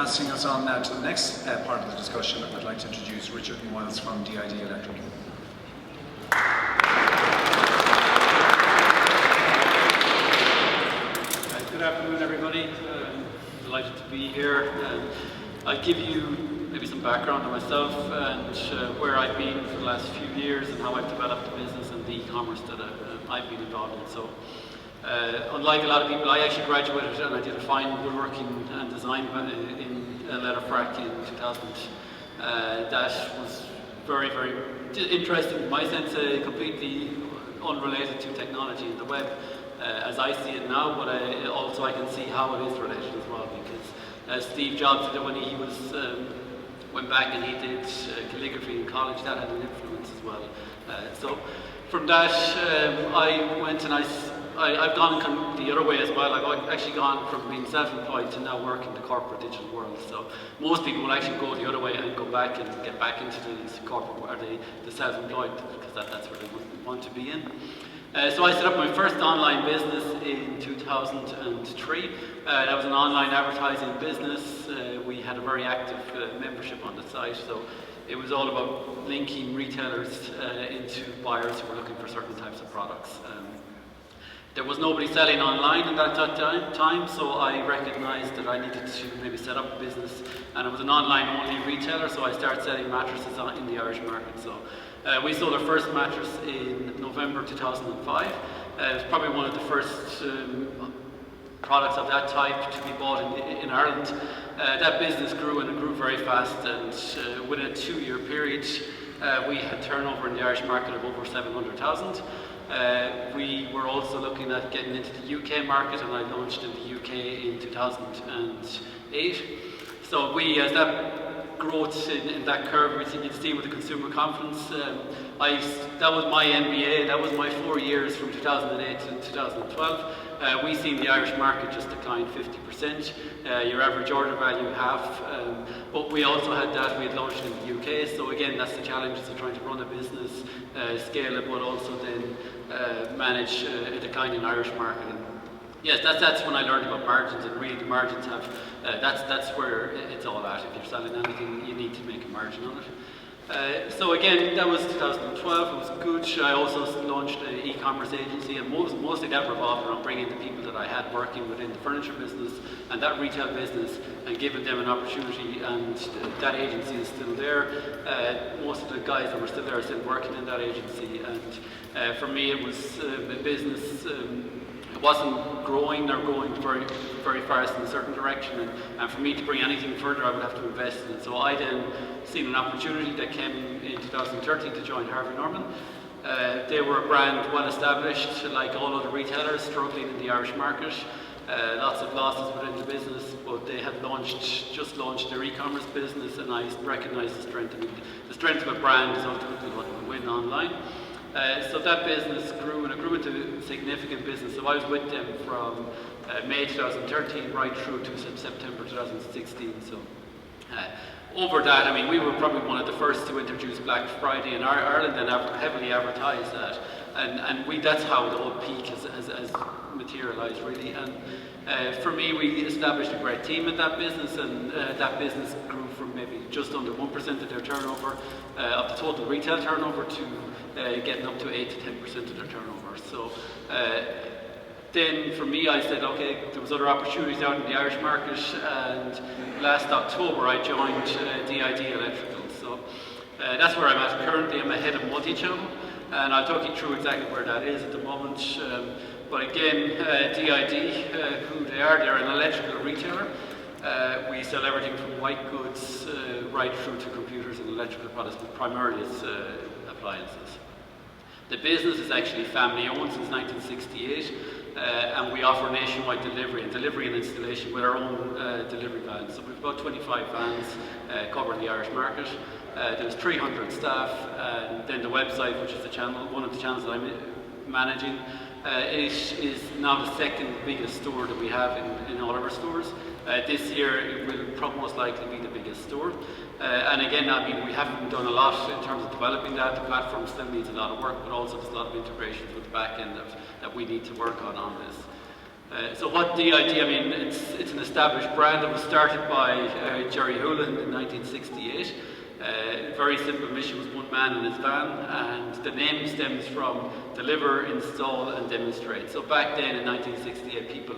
Passing us on now to the next part of the discussion, I'd like to introduce Richard Moyles from DID Electric. Good afternoon, everybody. Delighted to be here. I'll give you maybe some background on myself and where I've been for the last few years and how I've developed the business and the e-commerce that I've been involved in. So, unlike a lot of people, I actually graduated and I did a fine woodworking and design in Letterfrack in 2000. That was very, very interesting in my sense, completely unrelated to technology and the web. As I see it now, but also I can see how it is related as well, because Steve Jobs did it when he was went back and he did calligraphy in college. That had an influence as well. So from that, I went and I've gone the other way as well. I've actually gone from being self-employed to now work in the corporate digital world. So most people will actually go the other way and go back and get back into the corporate or the self-employed, because that's where they want to be in. So I set up my first online business in 2003. That was an online advertising business. We had a very active membership on the site, so it was all about linking retailers into buyers who were looking for certain types of products. There was nobody selling online at that time, so I recognized that I needed to maybe set up a business, and it was an online-only retailer, so I started selling mattresses in the Irish market. So we sold our first mattress in November 2005. It was probably one of the first products of that type to be bought in Ireland. That business grew, and it grew very fast, and within a 2-year period, we had turnover in the Irish market of over 700,000. We were also looking at getting into the UK market, and I launched in the UK in 2008. So as that growth in that curve, we can see with the consumer confidence, that was my MBA, that was my 4 years from 2008 to 2012. We seen the Irish market just decline 50%, your average order value half, but we also had that, we had launched in the UK, so again that's the challenges of trying to run a business, scale it, but also then manage a declining Irish market. And yes, that's when I learned about margins, and really the margins have, that's where it's all at. If you're selling anything, you need to make a margin on it. So again, that was 2012, it was good. I also launched an e-commerce agency, and mostly that revolved around bringing the people that I had working within the furniture business and that retail business and giving them an opportunity, and that agency is still there. Most of the guys that were still there are still working in that agency, and for me it was a business. It wasn't growing or going very, very fast in a certain direction, and for me to bring anything further I would have to invest in it. So I then seen an opportunity that came in 2013 to join Harvey Norman. They were a brand well established, like all other retailers, struggling in the Irish market. Lots of losses within the business, but they had just launched their e-commerce business, and I recognised the strength. I mean, the strength of a brand is ultimately what will win online. So that business grew, and it grew into a significant business. So I was with them from May 2013 right through to September 2016. So over that, I mean, we were probably one of the first to introduce Black Friday in Ireland and heavily advertise that. And that's how the whole peak has materialised, really. And for me, we established a great team in that business, and that business grew from maybe just under 1% of their turnover, of the total retail turnover, to getting up to 8 to 10% of their turnover. So then for me, I said, okay, there was other opportunities out in the Irish market, and last October I joined DID Electrical. So that's where I'm at currently. I'm a head of multi-channel, and I'll talk you through exactly where that is at the moment. But again, DID, who they are, they're an electrical retailer. We sell everything from white goods right through to computers and electrical products, but primarily it's appliances. The business is actually family owned since 1968, and we offer nationwide delivery and installation with our own delivery vans. So we've about 25 vans covering the Irish market. There's 300 staff, and then the website, which is one of the channels that I'm managing, it is now the second biggest store that we have in all of our stores. This year it will most likely be the biggest store. And again, I mean, we haven't done a lot in terms of developing that. The platform still needs a lot of work, but also there's a lot of integrations with the back end that we need to work on this. So what DID, I mean, it's an established brand that was started by Jerry Houlihan in 1968. Very simple mission was one man in his van, and the name stems from deliver, install and demonstrate. So back then in 1968, people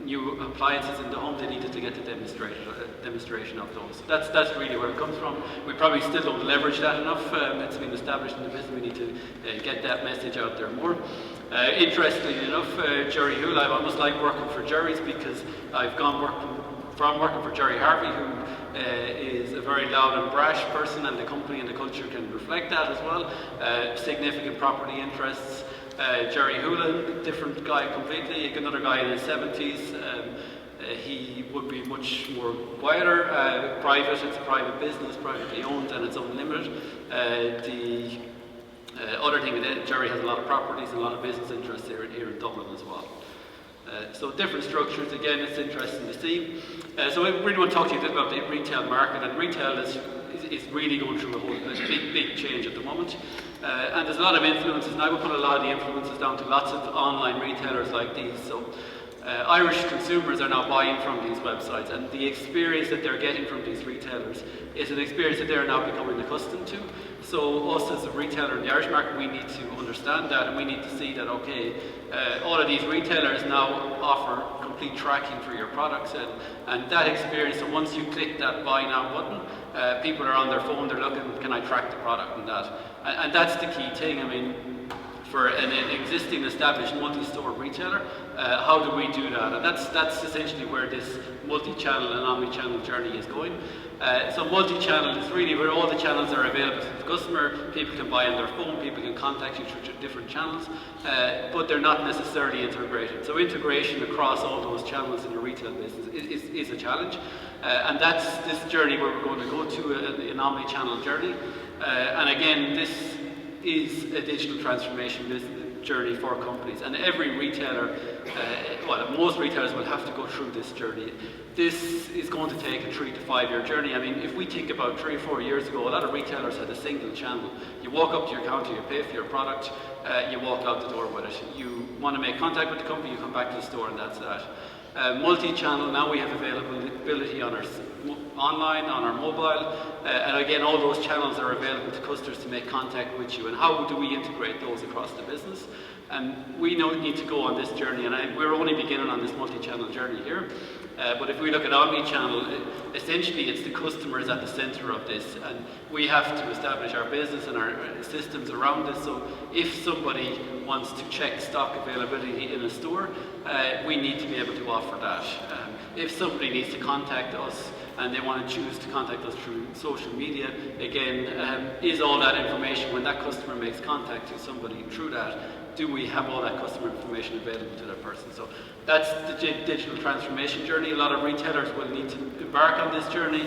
new appliances in the home, they needed to get the demonstration of those. That's really where it comes from. We probably still don't leverage that enough. It's been established in the business. We need to get that message out there more. Interestingly enough, Jerry Houlihan, I almost like working for Jerry's because I've gone from working for Jerry Harvey, who is a very loud and brash person, and the company and the culture can reflect that as well. Significant property interests. Jerry Houlihan, different guy completely, another guy in his 70s. He would be much more quieter, private, it's a private business, privately owned, and it's unlimited. The other thing is that Jerry has a lot of properties and a lot of business interests here in Dublin as well. So different structures, again, it's interesting to see. So I really want to talk to you a bit about the retail market, and retail is really going through a big change at the moment. And there's a lot of influences, and I would put a lot of the influences down to lots of online retailers like these. So Irish consumers are now buying from these websites, and the experience that they're getting from these retailers is an experience that they're now becoming accustomed to. So us as a retailer in the Irish market, we need to understand that, and we need to see that, okay, all of these retailers now offer complete tracking for your products, and that experience, so once you click that buy now button, people are on their phone, they're looking, can I track the product and that? And that's the key thing. I mean, for an existing established multi-store retailer, how do we do that? And that's essentially where this multi-channel and omni-channel journey is going. So multi-channel is really where all the channels are available to the customer. People can buy on their phone, people can contact you through different channels, but they're not necessarily integrated. So integration across all those channels in a retail business is a challenge. And that's this journey where we're going to go to, an omni-channel journey. And again, this is a digital transformation journey for companies, and every retailer, well, most retailers will have to go through this journey. This is going to take a 3 to 5 year journey. I mean, if we think about 3 or 4 years ago, a lot of retailers had a single channel. You walk up to your counter, you pay for your product, you walk out the door with it. You want to make contact with the company, you come back to the store, and that's that. Multi-channel, now we have availability on our online, on our mobile, and again, all those channels are available to customers to make contact with you. And how do we integrate those across the business? And we need to go on this journey, and we're only beginning on this multi-channel journey here. But if we look at omni-channel, essentially it's the customer is at the center of this, and we have to establish our business and our systems around this. So if somebody wants to check stock availability in a store, we need to be able to offer that. If somebody needs to contact us and they want to choose to contact us through social media, again, is all that information, when that customer makes contact to somebody through that, do we have all that customer information available to that person? So that's the digital transformation journey. A lot of retailers will need to embark on this journey.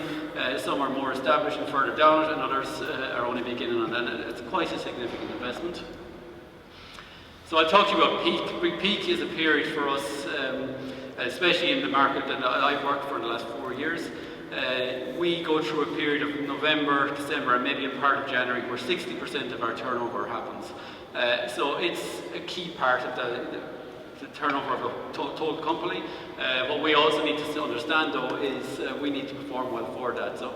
Some are more established and further down it, and others are only beginning on that. It's quite a significant investment. So I'll talk to you about peak. Peak is a period for us, especially in the market that I've worked for in the last 4 years. We go through a period of November, December, and maybe a part of January where 60% of our turnover happens. So it's a key part of the turnover of a total company. What we also need to understand, though, is we need to perform well for that. So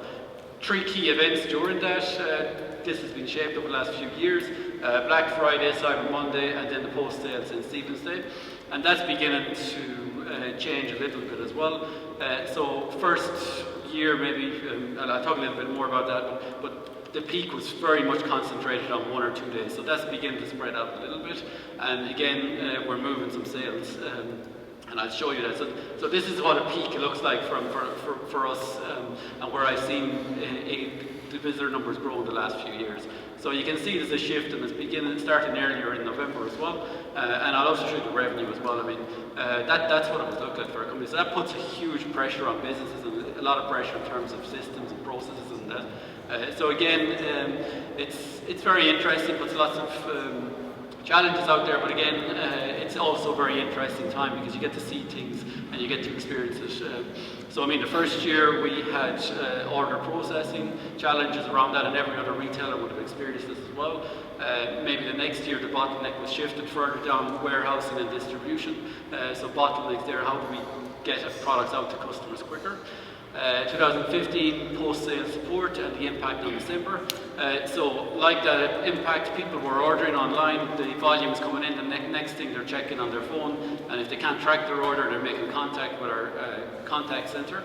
3 key events during that. This has been shaped over the last few years. Black Friday, Cyber Monday, and then the post-sale St. Stephen's Day. And that's beginning to change a little bit as well. So first year, maybe, and I'll talk a little bit more about that, but the peak was very much concentrated on 1 or 2 days. So that's beginning to spread out a little bit. And again, we're moving some sales. And I'll show you that. So this is what a peak looks like for us, and where I've seen the visitor numbers grow in the last few years. So you can see there's a shift, and it's starting earlier in November as well. And I'll also show you the revenue as well. I mean, that's what it was looked like for a company. So that puts a huge pressure on businesses, and a lot of pressure in terms of systems and processes and that. So again, it's very interesting, but lots of challenges out there. But again, it's also a very interesting time because you get to see things and you get to experience it. So I mean, the first year we had order processing challenges around that, and every other retailer would have experienced this as well. Maybe the next year the bottleneck was shifted further down warehousing and distribution. So bottlenecks there, how do we get products out to customers quicker? 2015, post-sale support and the impact on December. So like that impact, people were ordering online, the volume is coming in, the next thing they're checking on their phone, and if they can't track their order, they're making contact with our contact centre.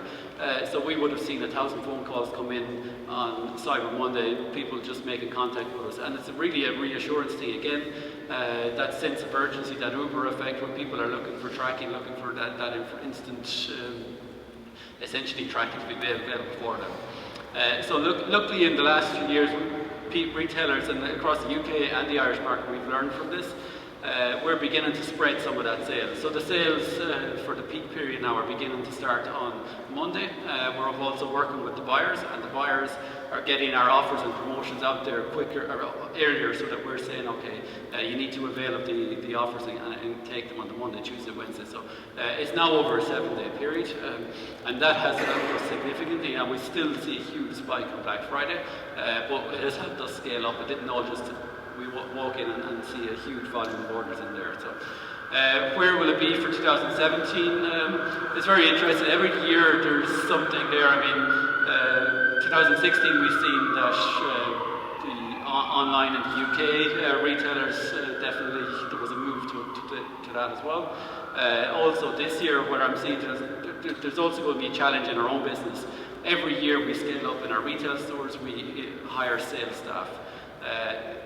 So we would have seen 1,000 phone calls come in on Cyber Monday, people just making contact with us. And it's really a reassurance thing again, that sense of urgency, that Uber effect, when people are looking for tracking, looking for that instant essentially tracking to be available for them. So luckily in the last few years, retailers across the UK and the Irish market, we've learned from this. We're beginning to spread some of that sales. So the sales for the peak period now are beginning to start on Monday. We're also working with the buyers, and the buyers are getting our offers and promotions out there quicker or earlier, so that we're saying, okay, you need to avail of the offers and take them on the Monday, Tuesday, Wednesday. So it's now over a 7-day period, and that has helped us significantly. Now we still see a huge spike on Black Friday, but it has helped us scale up. It didn't all just we walk in and see a huge volume of orders in there. So where will it be for 2017? It's very interesting. Every year there's something there. I mean, 2016 we've seen that the online in the UK retailers definitely, there was a move to that as well. Also this year, where I'm seeing there's also going to be a challenge in our own business. Every year we scale up in our retail stores, we hire sales staff.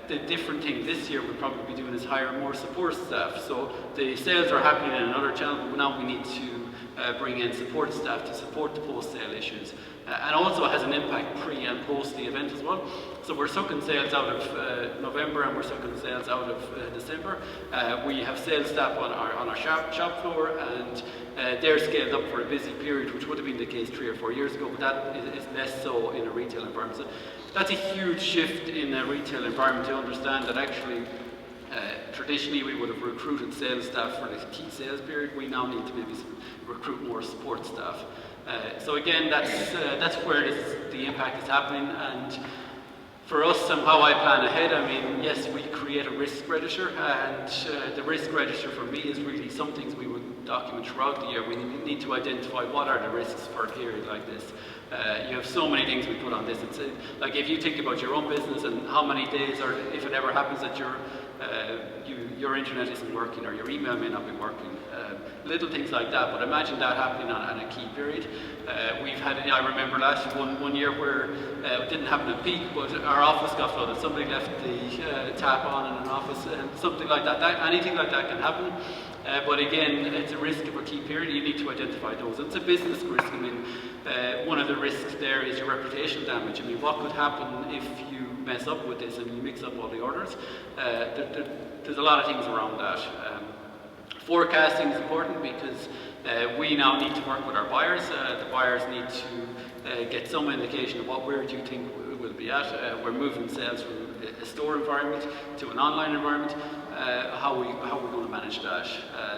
The different thing this year we'll probably be doing is hire more support staff. So the sales are happening in another channel, but now we need to bring in support staff to support the post-sale issues. And also it has an impact pre and post the event as well. So we're sucking sales out of November and we're sucking sales out of December. We have sales staff on our shop floor, and they're scaled up for a busy period, which would have been the case 3 or 4 years ago, but that is less so in a retail environment. So that's a huge shift in a retail environment to understand that actually traditionally we would have recruited sales staff for the key sales period. We now need to maybe recruit more support staff. So again, that's where the impact is happening. And for us, and how I plan ahead, I mean, yes, we create a risk register, and the risk register for me is really some things we would document throughout the year. We need to identify what are the risks for a period like this. You have so many things we put on this. It's like if you think about your own business and how many days, or if it ever happens that your internet isn't working or your email may not be working, little things like that. But imagine that happening on a key period. We've had, I remember last one year where it didn't happen at peak, but our office got flooded. Somebody left the tap on in an office, something like that. Anything like that can happen. But again, it's a risk of a key period. You need to identify those. It's a business risk. I mean, one of the risks there is your reputation damage. I mean, what could happen if you mess up with this and you mix up all the orders? There's a lot of things around that. Forecasting is important because we now need to work with our buyers. The buyers need to get some indication of where do you think we'll be at. We're moving sales from a store environment to an online environment. How are we going to manage that?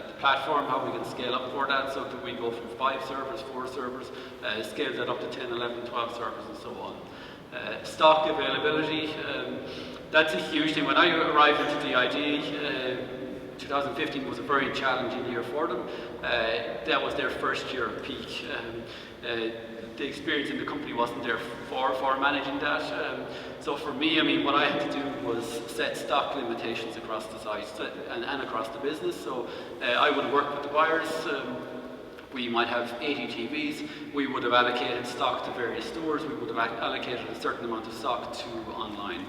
The platform, how we can scale up for that. So do we go from 5 servers, 4 servers, scale that up to 10, 11, 12 servers and so on. Stock availability, that's a huge thing. When I arrived into DID, 2015 was a very challenging year for them. That was their first year of peak. The experience in the company wasn't there for managing that. So for me, I mean, what I had to do was set stock limitations across the site and across the business. So I would work with the buyers. We might have 80 TVs. We would have allocated stock to various stores. We would have allocated a certain amount of stock to online.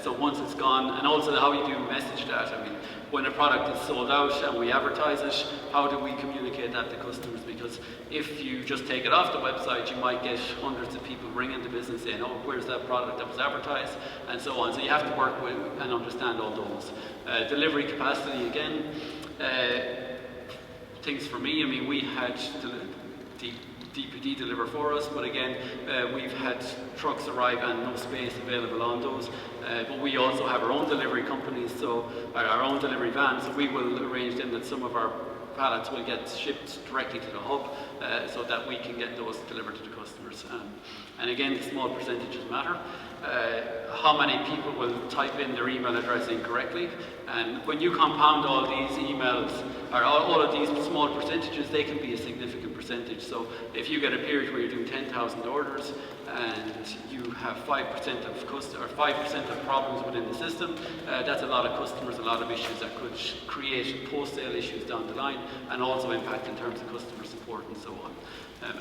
So once it's gone, and also how you do message that. I mean, when a product is sold out and we advertise it, how do we communicate that to customers? Because if you just take it off the website, you might get hundreds of people ringing the business saying, oh, where's that product that was advertised? And so on. So you have to work with and understand all those. Delivery capacity again. Things for me, I mean, we had the DPD deliver for us, but again, we've had trucks arrive and no space available on those. But we also have our own delivery companies, so our own delivery vans, so we will arrange them that some of our pallets will get shipped directly to the hub so that we can get those delivered to the customers. And again, the small percentages matter. How many people will type in their email address incorrectly? And when you compound all these emails, or all of these small percentages, they can be a significant percentage. So if you get a period where you're doing 10,000 orders and you have 5% of problems within the system, that's a lot of customers, a lot of issues that could create post-sale issues down the line, and also impact in terms of customer support and so on.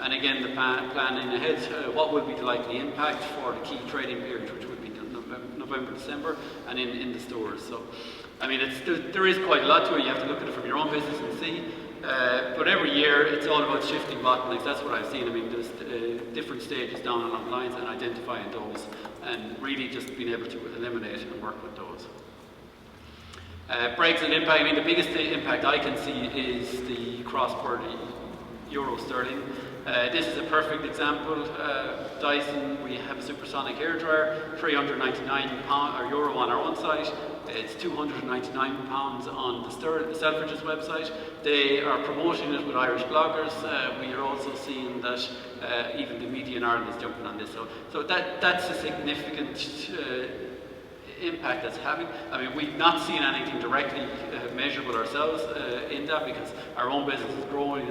And again, the planning ahead, what will be the likely impact for the key trading period, which would be November, December, and in the stores. So, I mean, there is quite a lot to it. You have to look at it from your own business and see. But every year, it's all about shifting bottlenecks. That's what I've seen. I mean, there's different stages down along the lines, and identifying those, and really just being able to eliminate and work with those. Brexit impact. I mean, the biggest impact I can see is the cross-border euro sterling. This is a perfect example. Dyson, we have a supersonic hairdryer, €399 euro on our own site. It's £299 on the Selfridges website. They are promoting it with Irish bloggers. We are also seeing that even the media in Ireland is jumping on this. So that's a significant impact that's having. I mean, we've not seen anything directly measurable ourselves in that, because our own business is growing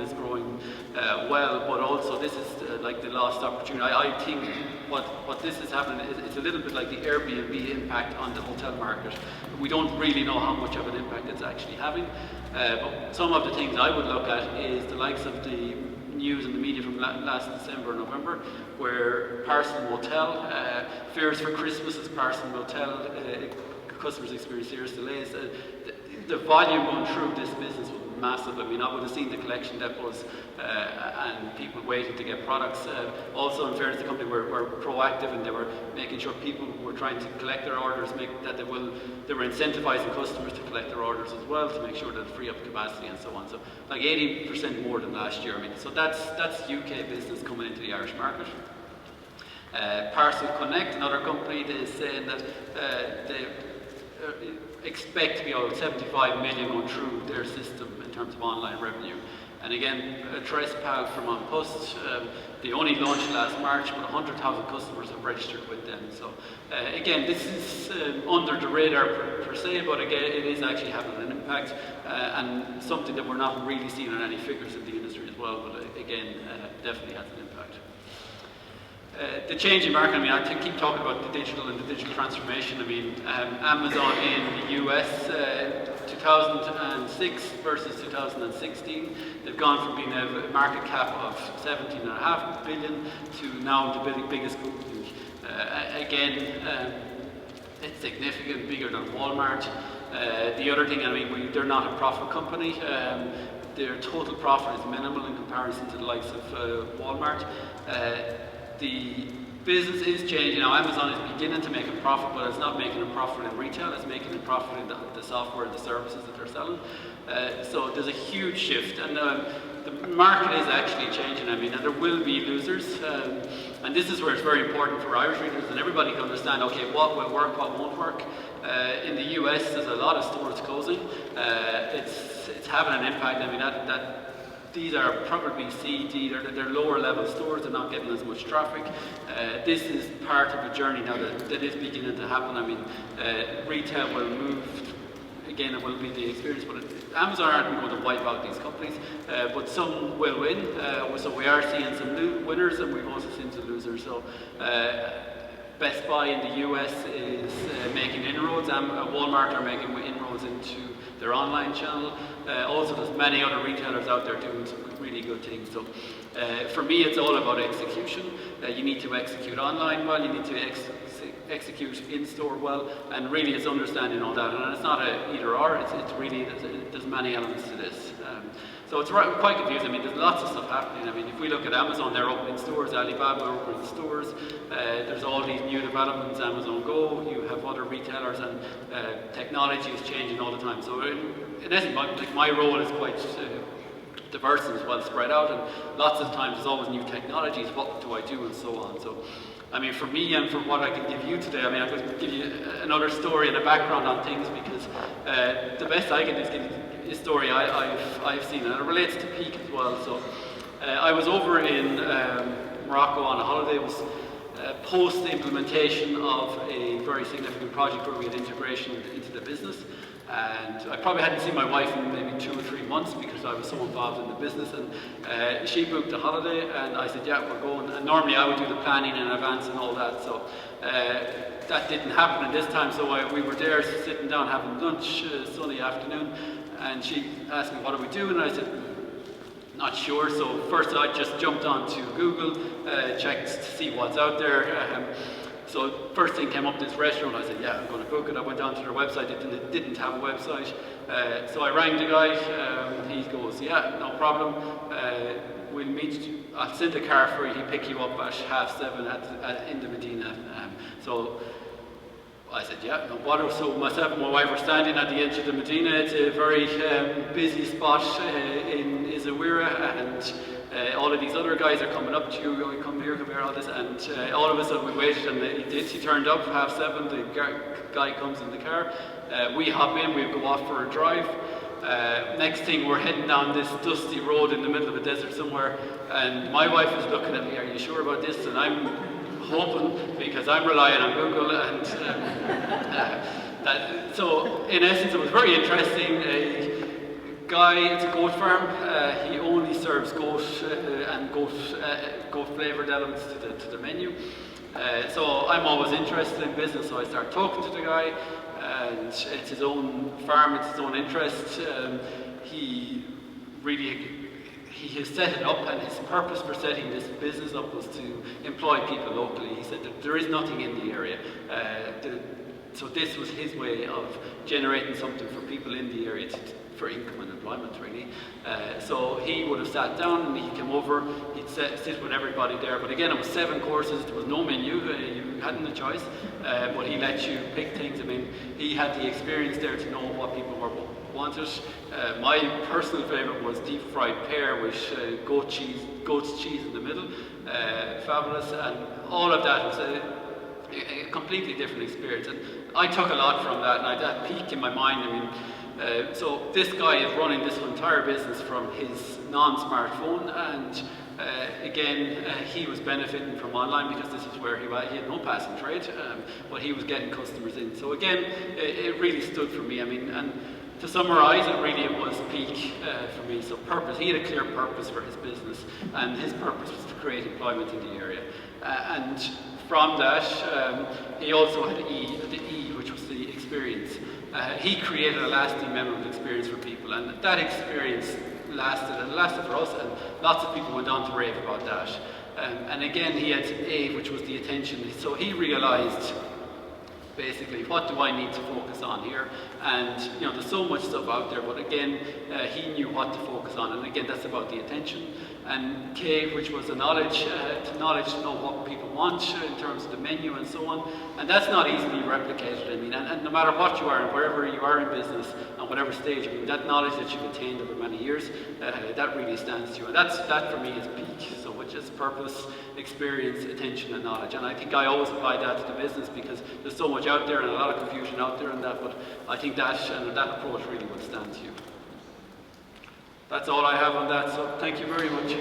well, but also this is like the lost opportunity. I think what this is happening is it's a little bit like the Airbnb impact on the hotel market. We don't really know how much of an impact it's actually having, but some of the things I would look at is the likes of the news in the media from last December and November, where Parcel Motel, fears for Christmas as Parcel Motel, customers experience serious delays. The volume going through this business was massive. I mean, I would have seen the collection depots and people waiting to get products. Also, in fairness, the company were proactive, and they were making sure people were trying to collect their orders, they were incentivizing customers to collect their orders as well, to make sure that free up capacity and so on. So, like 80% more than last year. I mean, so that's UK business coming into the Irish market. Parcel Connect, another company, is saying that they expect to be about 75 million going through their system in terms of online revenue. And again, Trespal from On Post, they only launched last March, but 100,000 customers have registered with them. So again, this is under the radar per se, but again, it is actually having an impact, and something that we're not really seeing on any figures in the industry as well, but again, definitely has an impact. The changing market, I mean, I keep talking about the digital and the digital transformation. I mean, Amazon in the US, 2006 versus 2016, they've gone from being a market cap of 17.5 billion to now the biggest company. Again, it's significant, bigger than Walmart. The other thing, I mean, they're not a profit company. Their total profit is minimal in comparison to the likes of Walmart. The business is changing now. Amazon is beginning to make a profit, but it's not making a profit in retail, it's making a profit in the software and the services that they're selling. So there's a huge shift, and the market is actually changing. I mean, and there will be losers, and this is where it's very important for Irish readers and everybody to understand, okay, what will work, what won't work. In the US, there's a lot of stores closing. It's having an impact. I mean, these are probably C, D, they're lower level stores, they're not getting as much traffic. This is part of a journey now that is beginning to happen. I mean, retail will move, again, it will be the experience, but Amazon aren't going to wipe out these companies, but some will win. So we are seeing some winners, and we've also seen some losers. So Best Buy in the US is making inroads, and Walmart are making inroads into their online channel. Also, there's many other retailers out there doing some really good things. So for me, it's all about execution. You need to execute online well, you need to execute in-store well, and really it's understanding all that. And it's not a either or, it's really, there's many elements to this. So it's quite confusing. I mean, there's lots of stuff happening. I mean, if we look at Amazon, they're opening stores, Alibaba are opening stores, there's all these new developments, Amazon Go, you have other retailers, and technology is changing all the time. So in essence, my role is quite diverse and it's well spread out, and lots of times there's always new technologies, what do I do, and so on. So, I mean, for me and for what I can give you today, I mean, I'm going to give you another story and a background on things, because the best I can do is give you a story I've seen, and it relates to Peak as well. So, I was over in Morocco on a holiday. It was post-implementation of a very significant project where we had integration into the business. And I probably hadn't seen my wife in maybe 2 or 3 months because I was so involved in the business, and she booked a holiday and I said, yeah, we're going. And normally I would do the planning in advance and all that, so that didn't happen at this time. So we were there sitting down having lunch, sunny afternoon, and she asked me, what do we do? And I said, not sure. So first I just jumped onto Google, checked to see what's out there. So first thing came up, this restaurant. I said, yeah, I'm going to book it. I went onto their website. It didn't have a website. So I rang the guy. He goes, yeah, no problem. We'll meet you. I'll send a car for you. He'll pick you up at 7:30 in the Medina. So I said, yeah, no bother. So myself and my wife were standing at the edge of the Medina. It's a very busy spot in Izawira, and all of these other guys are coming up to you, going, come here, all this, and all of a sudden we waited, and he did. He turned up 7:30. The guy comes in the car. We hop in. We go off for a drive. Next thing, we're heading down this dusty road in the middle of a desert somewhere, and my wife is looking at me. Are you sure about this? And I'm hoping, because I'm relying on Google, and so in essence it was very interesting. A guy, it's a goat farm. He only serves goat and goat flavoured elements to the menu. So I'm always interested in business, so I start talking to the guy, and it's his own farm, it's his own interest. He has set it up, and his purpose for setting this business up was to employ people locally. He said that there is nothing in the area. So this was his way of generating something for people in the area, for income and employment, really. So he would have sat down, and he'd come over, he'd sit with everybody there. But again, it was 7 courses, there was no menu, you hadn't a choice, but he let you pick things. I mean, he had the experience there to know what people wanted. My personal favourite was deep fried pear with goat's cheese in the middle, fabulous, and all of that was a completely different experience. And I took a lot from that, and I had that peak in my mind. I mean, so this guy is running this entire business from his non-smartphone, and again, he was benefiting from online because this is where he had no passing trade, but he was getting customers in. So again, it really stood for me. I mean, and to summarise, it was Peak for me. So purpose, he had a clear purpose for his business, and his purpose was to create employment in the area. And from that, he also had the E, which was the experience. He created a lasting, memorable experience for people, and that experience lasted, and it lasted for us, and lots of people went on to rave about that. And again, he had A, which was the attention. So he realised, basically, what do I need to focus on here? And you know, there's so much stuff out there, but again, he knew what to focus on, and again, that's about the attention. And K, which was the knowledge, to know what people want in terms of the menu and so on. And that's not easily replicated. I mean, and no matter what you are, and wherever you are in business, and whatever stage, I mean, that knowledge that you've attained over many years, that really stands to you. And that for me is Peak. So which is purpose, experience, attention, and knowledge. And I think I always apply that to the business because there's so much out there and a lot of confusion out there and that, but I think that approach really would stand to you. That's all I have on that, so thank you very much.